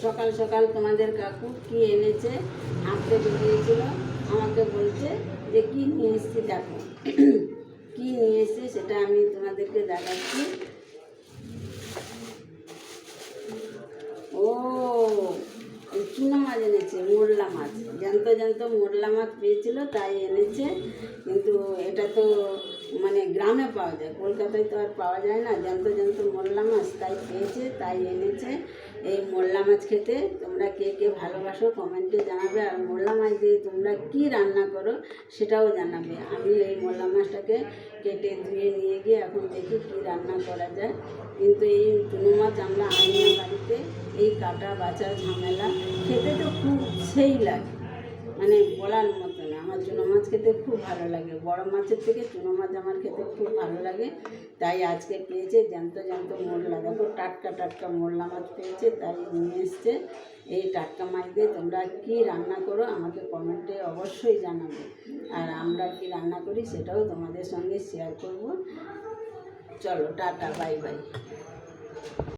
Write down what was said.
সকাল সকাল তোমাদের কাকু কি এনেছে, হাঁটতে বেরিয়েছিল, আমাকে বলছে যে কি নিয়ে এসছি দেখো। কি নিয়ে এসছে সেটা আমি তোমাদেরকে দেখাচ্ছি। ও চুনো মাছ এনেছে, মোরলা মাছ, জ্যান্ত জ্যান্ত মোরলা মাছ পেয়েছিল তাই এনেছে। কিন্তু এটা তো মানে গ্রামে পাওয়া যায়, কলকাতায় তো আর পাওয়া যায় না জ্যান্ত জ্যান্ত মোরলা মাছ, তাই পেয়েছে তাই এনেছে। এই মোরলা মাছ খেতে তোমরা কে কে ভালোবাসো কমেন্টে জানাবে, আর মোরলা মাছ দিয়ে তোমরা কি রান্না করো সেটাও জানাবে। আমি এই মোরলা মাছটাকে কেটে ধুয়ে নিয়ে গিয়ে এখন দেখি কী রান্না করা যায়। কিন্তু এই চুনো মাছ আমরা আনি না বাড়িতে, এই কাটা বাছা ঝামেলা, খেতে তো খুব সেই লাগে, মানে বলার মতো না। আমার চুনো মাছ খেতে খুব ভালো লাগে, বড় মাছের থেকে চুনো মাছ আমার খেতে খুব ভালো লাগে। তাই আজকে পেয়েছে জ্যান্ত জ্যান্ত মোরলা, দেখো টাটকা টাটকা মোরলা মাছ পেয়েছে তাই নিয়ে এসছে। এই টাটকা মাছ দিয়ে তোমরা কী রান্না করো আমাকে কমেন্টে অবশ্যই জানাবে, আর আমরা কি রান্না করি সেটাও তোমাদের সঙ্গে শেয়ার করব। চলো টাটা, বাই বাই।